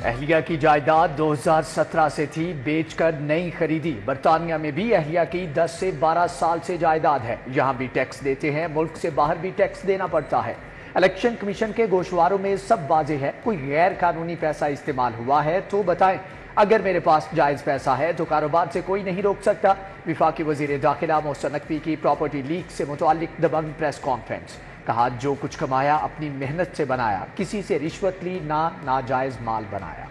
اہلیہ کی جائیداد 2017 سے تھی، بیچ کر نئی خریدی۔ برطانیہ میں بھی اہلیہ کی 10 سے 12 سال سے جائیداد ہے، یہاں بھی ٹیکس دیتے ہیں، ملک سے باہر بھی ٹیکس دینا پڑتا ہے۔ الیکشن کمیشن کے گوشواروں میں سب واضح ہے، کوئی غیر قانونی پیسہ استعمال ہوا ہے تو بتائیں، اگر میرے پاس جائز پیسہ ہے تو کاروبار سے کوئی نہیں روک سکتا۔ وفاقی وزیر داخلہ محسن نقوی کی پراپرٹی لیک سے متعلق دبنگ پریس کانفرنس، کہا جو کچھ کمایا اپنی محنت سے بنایا، کسی سے رشوت لی نہ ناجائز مال بنایا۔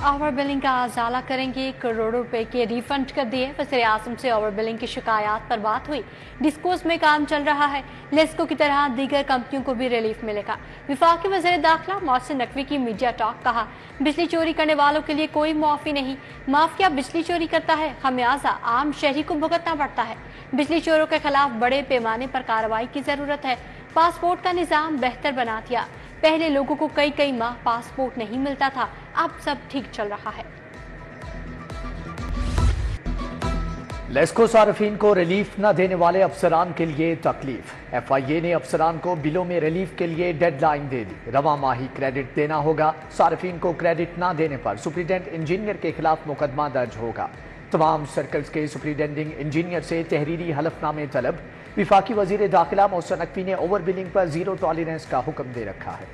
اوور بلنگ کا ازالہ کریں گے، کروڑوں روپے کے ری فنڈ کر دیے۔ وزیر اعظم سے اوور بلنگ کی شکایات پر بات ہوئی، ڈسکوز میں کام چل رہا ہے، لیسکو کی طرح دیگر کمپنیوں کو بھی ریلیف ملے گا۔ وفاقی وزیر داخلہ محسن نقوی کی میڈیا ٹاک، کہا بجلی چوری کرنے والوں کے لیے کوئی معافی نہیں، مافیا بجلی چوری کرتا ہے، خمیازہ عام شہری کو بھگتنا پڑتا ہے۔ بجلی چوروں کے خلاف بڑے پیمانے پر کارروائی کی ضرورت ہے، پاسپورٹ کا نظام بہتر بنا دیا، پہلے لوگوں کو کئی ماہ پاسپورٹ نہیں ملتا تھا، اب سب ٹھیک چل رہا ہے۔ لیسکو صارفین کو ریلیف نہ دینے والے افسران کے لیے تکلیف، ایف آئی اے نے افسران کو بلوں میں ریلیف کے لیے ڈیڈ لائن دے دی، رواں ماہی کریڈٹ دینا ہوگا، صارفین کو کریڈٹ نہ دینے پر سپرنٹینڈنٹ انجینئر کے خلاف مقدمہ درج ہوگا۔ تمام سرکلز کے سپرنٹینڈنگ انجینئر سے تحریری حلف نامے طلب، وفاقی وزیر داخلہ محسن نقوی نے اوور بلنگ پر زیرو ٹالرنس کا حکم دے رکھا ہے۔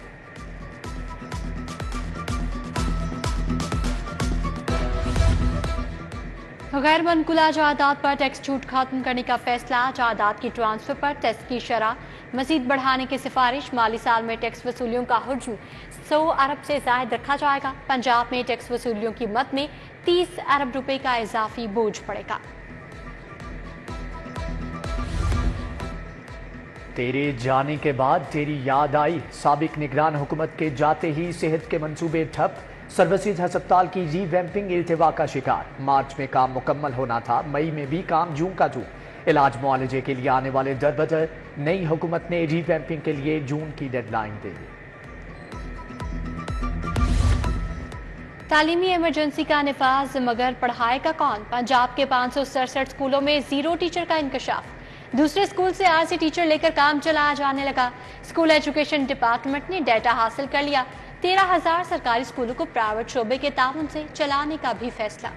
غیر منقولہ جائیداد پر ٹیکس چھوٹ ختم کرنے کا فیصلہ، جائیداد کی ٹرانسفر پر ٹیکس کی شرح مزید بڑھانے کی سفارش، مالی سال میں ٹیکس وصولیوں کا حجم 100 ارب سے زائد رکھا جائے گا، پنجاب میں ٹیکس وصولیوں کی مد میں 30 ارب روپے کا اضافی بوجھ پڑے گا۔ تیرے جانے کے بعد تیری یاد آئی، سابق نگران حکومت کے جاتے ہی صحت کے منصوبے ٹھپ، سروسز ہسپتال کی ری ویمپنگ التوا کا شکار، مارچ میں کام مکمل ہونا تھا، مئی میں بھی کام جون کا جون، علاج معالجے کے لیے آنے والے در بدر، نئی حکومت نے ری ویمپنگ کے لیے جون کی ڈیڈ لائن دے دی۔ تعلیمی ایمرجنسی کا نفاذ مگر پڑھائے گا کون؟ پنجاب کے 567 اسکولوں میں زیرو ٹیچر کا انکشاف، دوسرے اسکول سے عارضی ٹیچر لے کر کام چلایا جانے لگا۔ اسکول ایجوکیشن ڈپارٹمنٹ نے ڈیٹا حاصل کر لیا، 13,000 سرکاری اسکولوں کو پرائیویٹ شعبے کے تعاون سے چلانے کا بھی فیصلہ۔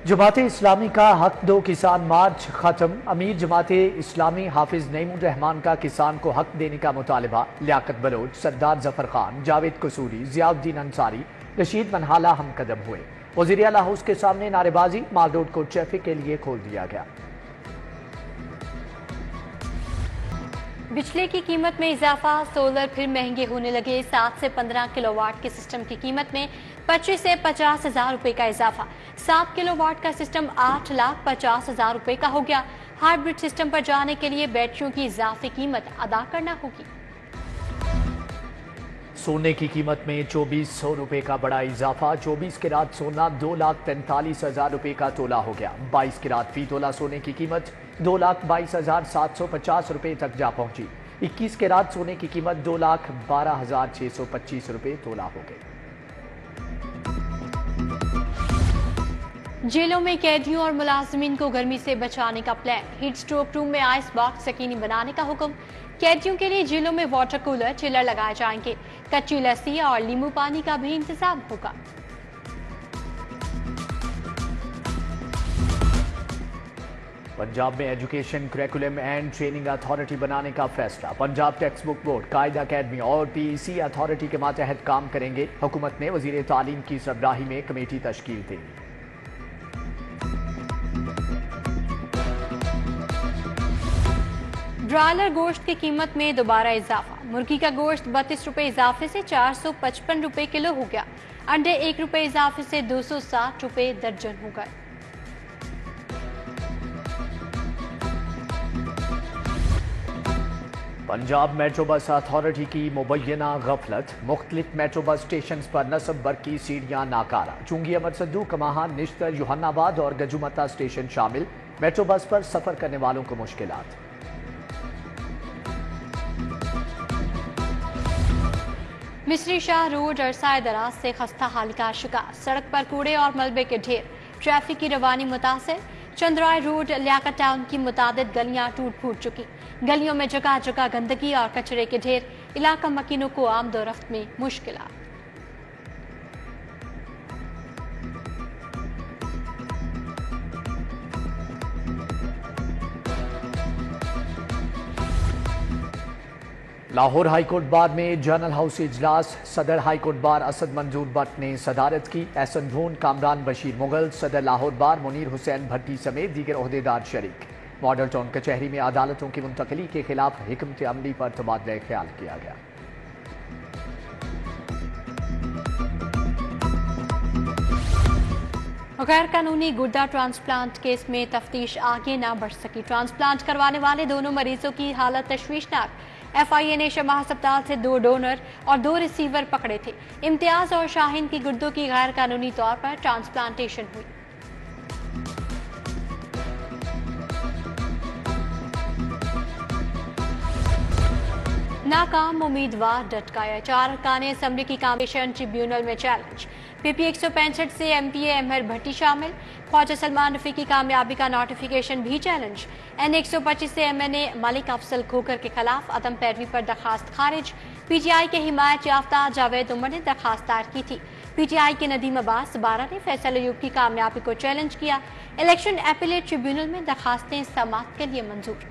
جماعت اسلامی کا حق دو کسان مارچ ختم، امیر جماعت اسلامی حافظ نعیم الرحمان کا کسان کو حق دینے کا مطالبہ، لیاقت بلوچ، سردار ظفر خان، جاوید قصوری، ضیاء الدین انصاری، رشید منہالہ ہم قدم ہوئے، وزیر اعلیٰ ہاؤس کے سامنے نعرے بازی، مال روڈ کو ٹریفک کے لیے کھول دیا گیا۔ بجلی کی قیمت میں اضافہ، سولر پھر مہنگے ہونے لگے، 7 سے 15 کلو واٹ کے سسٹم کی قیمت میں 25 سے 50 ہزار روپے کا اضافہ، 7 کلو واٹ کا سسٹم 8,50,000 روپے کا ہو گیا۔ ہائیبرڈ سسٹم پر جانے کے لیے بیٹریوں کی اضافی قیمت ادا کرنا ہوگی۔ سونے کی قیمت میں 2400 روپے کا بڑا اضافہ، 24 کیرات سونا 2,43,000 روپے کا تولہ ہو گیا، 22 کیرات فی تولہ سونے کی قیمت 2,22,750 روپے تک جا پہنچی، 21 کیرات سونے کی قیمت 2,12,625 روپے تولہ ہو گئی۔ جیلوں میں قیدیوں اور ملازمین کو گرمی سے بچانے کا پلان، ہیٹ اسٹروک روم میں آئس باکس یقینی بنانے کا حکم، قیدیوں کے لیے جیلوں میں واٹر کولر، چلر لگائے جائیں گے، کچی لسی اور لیمو پانی کا بھی انتظام ہوگا۔ پنجاب میں education curriculum and training authority بنانے کا فیصلہ، پنجاب ٹیکسٹ بک بورڈ، قائد اکیڈمی اور پی ای سی اتھارٹی کے ماتحت کام کریں گے، حکومت نے وزیر تعلیم کی سربراہی میں کمیٹی تشکیل دی۔ برائلر گوشت کی قیمت میں دوبارہ اضافہ، مرغی کا گوشت 32 روپے اضافے سے 455 روپے کلو ہو گیا، انڈے 1 روپے اضافے سے 260 روپے درجن ہو گئے۔ پنجاب میٹرو بس اتھارٹی کی مبینہ غفلت، مختلف میٹرو بس اسٹیشنز پر نصب برقی سیڑھیاں ناکارہ، چونگی امر سدو، کماہاں، نشتر، یوحنا آباد اور گجومتا اسٹیشن شامل، میٹرو بس پر سفر کرنے والوں کو مشکلات۔ مصری شاہ روڈ عرصہ دراز سے خستہ حال کا شکار، سڑک پر کوڑے اور ملبے کے ڈھیر، ٹریفک کی روانی متاثر، चंद्राय रोड लियाकत टाउन की मुतादिद गलियां टूट फूट चुकी। गलियों में जगह जगह गंदगी और कचरे के ढेर, इलाका मकीनों को आमदोरफ्त में मुश्किलात। लाहौर हाईकोर्ट बार में जनरल हाउस इजलास, सदर हाईकोर्ट बार असद मंजूर भट्ट ने सदारत की। एहसन भून, कामरान बशीर मुगल, सदर लाहौर बार मुनीर हुसैन भट्टी समेत दीगर ओहदेदार शरीक। मॉडल टाउन कचहरी में अदालतों की मुंतकली के खिलाफ हिकमत अमली पर तबादला ख्याल किया गया। गैर कानूनी गुर्दा ट्रांसप्लांट केस में तफ्तीश आगे ना बढ़ सकी। ट्रांसप्लांट करवाने वाले दोनों मरीजों की हालत तशवीशनाक। FIA ने शमा अस्पताल से 2 डोनर और 2 रिसीवर पकड़े थे। इम्तियाज और शाहीन की गुर्दों की गैर कानूनी तौर पर ट्रांसप्लांटेशन हुई। नाकाम उम्मीदवार डटकाया। 4 अरकाने असम्बली की कॉम्पिटिशन ट्रिब्यूनल में चैलेंज। PP 165 से MPA अमर भट्टी शामिल। ख्वाजा सलमान रफी की कामयाबी का नोटिफिकेशन भी चैलेंज। N 125 से MNA मलिक अफसल खोकर के खिलाफ अदम पैरवी पर दरखास्त खारिज। PTI के हिमायत याफ्ता जावेद उमर ने दरखास्त दायर की थी। PTI के नदीम अब्बास 12 ने फैसल अयूब की कामयाबी को चैलेंज किया। इलेक्शन अपीलेट ट्रिब्यूनल में दरखास्तें समाअत के लिए मंजूर।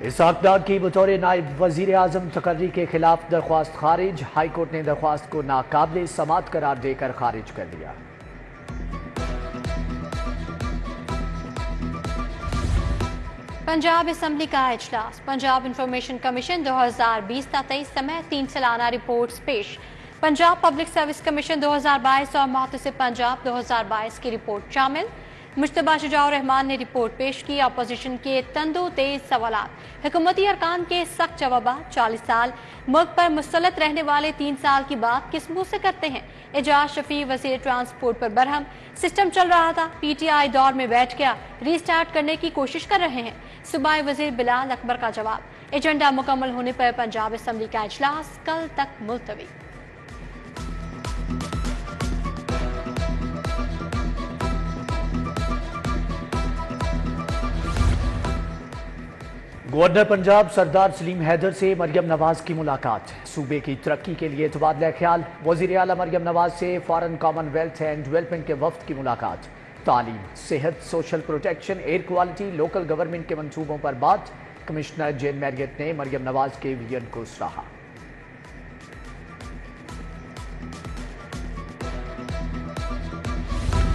इसहाक डार की बतौर नायब वजीर आजम तकर्री के खिलाफ दरख्वास्त खारिज। हाई कोर्ट ने दरख्वास्त को नाकाबिल समाअत करार देकर खारिज कर दिया। पंजाब असम्बली का इजलास। पंजाब इंफॉर्मेशन कमीशन 2020-23 समेत 3 सालाना रिपोर्ट्स पेश। पंजाब पब्लिक सर्विस कमीशन 2022 और मुहतसिब पंजाब 2022 की रिपोर्ट शामिल। मुश्तबा शुजाउर रहमान ने रिपोर्ट पेश की। अपोजिशन के तंदो तेज सवालात, हुकूमती अरकान के सख्त जवाबात। 40 साल मुल्क पर मुसल्लत रहने वाले 3 साल की बात किस मुंह से करते हैं। एजाज शफी वजीर ट्रांसपोर्ट पर बरहम। सिस्टम चल रहा था, PTI दौर में बैठ गया, रीस्टार्ट करने की कोशिश कर रहे हैं। सूबाई वजीर बिलाल अकबर का जवाब। एजेंडा मुकम्मल होने पर पंजाब असम्बली का इजलास कल तक मुलतवी। गवर्नर पंजाब सरदार सलीम हैदर से मरियम नवाज की मुलाकात। सूबे की तरक्की के लिए तबादला ख्याल। वजीर आला मरियम नवाज से फॉरेन कॉमनवेल्थ एंड डेवलपमेंट के वफ्द की मुलाकात। तालीम, सेहत, social protection, air quality, local government के मंसूबों पर बात। कमिश्नर जेन मैरियट ने मरियम नवाज के विजन को सराहा।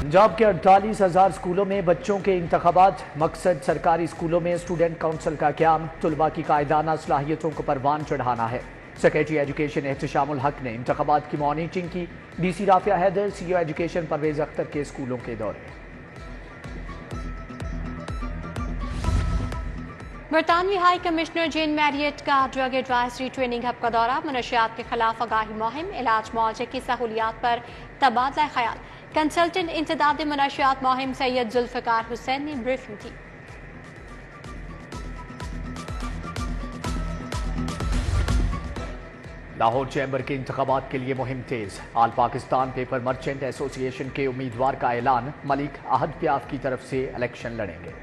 पंजाब के 48,000 स्कूलों में बच्चों के इंतखाबात। मकसद सरकारी स्कूलों में स्टूडेंट काउंसिल का क़याम। तुलबा की कायदाना सलाहियतों को परवान चढ़ाना है। सेक्रेटरी एजुकेशन एहतशामुल हक ने इंतखाबात की मॉनिटरिंग की। DC Rafia Haider, CEO education Parvez Akhtar के स्कूलों के दौरे। बरतानवी हाई कमिश्नर जेन मैरियट का ड्रग एडवाइजरी ट्रेनिंग हब का दौरा। मनशियात के खिलाफ आगाही मुहिम, इलाज मुआवजे की सहूलियात पर तबादला ख्याल। कंसल्टेंट इंतदाद मनशियात मुहिम सैयद जुल्फकार हुसैन ने ब्रीफिंग की। लाहौर चैम्बर के इंतखाबात के लिए मुहिम तेज। आल पाकिस्तान पेपर मर्चेंट एसोसिएशन के उम्मीदवार का ऐलान। मलिक अहद प्याफ की तरफ से इलेक्शन लड़ेंगे।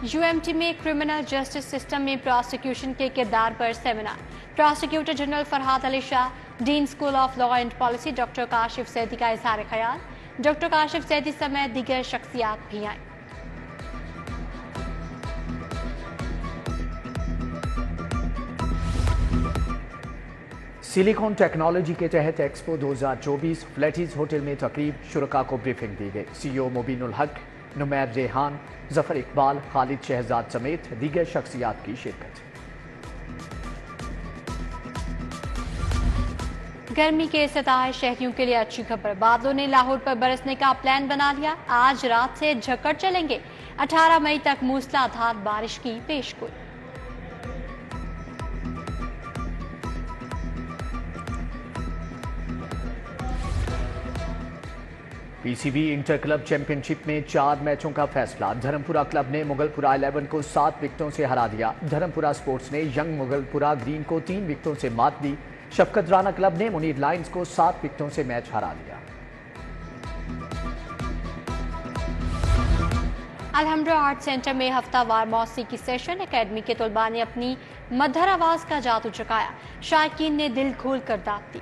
UMT में क्रिमिनल जस्टिस सिस्टम में प्रोसिक्यूशन के किरदार पर seminar. Prosecutor general Farhad Ali Shah, dean school of law and policy doctor Kashif Saidi का इजहार ख्याल। डॉक्टर काशिफ सैदी समेत दीगर शख्सियात भी आईं। सिलिकॉन टेक्नोलॉजी के तहत एक्सपो 2024 फ्लैटीज होटल में तकरीब। शुरका को ब्रीफिंग दी गई। CEO मुबीनुल हक, नुमैर रेहान, जफर इकबाल, खालिद शहजाद समेत दीगर शख्सियात की शिरकत। गर्मी के सताए शहरियों के लिए अच्छी खबर। बादलों ने लाहौर पर बरसने का प्लान बना लिया। आज रात से झक्कड़ चलेंगे। 18 मई तक मूसलाधार बारिश की पेशगोई। PCB इंटर क्लब चैंपियनशिप में 4 मैचों का फैसला। धर्मपुरा क्लब ने मुगलपुरा 11 को 7 विकेटों से हरा दिया। धर्मपुरा स्पोर्ट्स ने यंग मुगलपुरा ग्रीन को 3 विकेटों से मात दी। शफकत राना क्लब ने मुनीर लायंस को 7 विकेटों से मैच हरा दिया। अलहमरा आर्ट सेंटर में हफ्तावार मौसीकी सेशन। एकेडमी के तलबा ने अपनी मधुर आवाज का जादू चकाया। शायकीन ने दिल खोल कर दाद दी।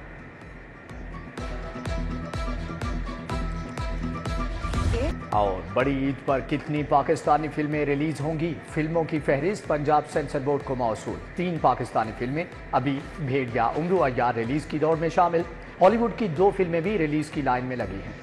और बड़ी ईद पर कितनी पाकिस्तानी फिल्में रिलीज होंगी? फिल्मों की फहरिस्त पंजाब सेंसर बोर्ड को मौसूल। 3 पाकिस्तानी फिल्में अभी भेड़िया उम्र अय्यार रिलीज की दौड़ में शामिल। हॉलीवुड की 2 फिल्में भी रिलीज की लाइन में लगी हैं।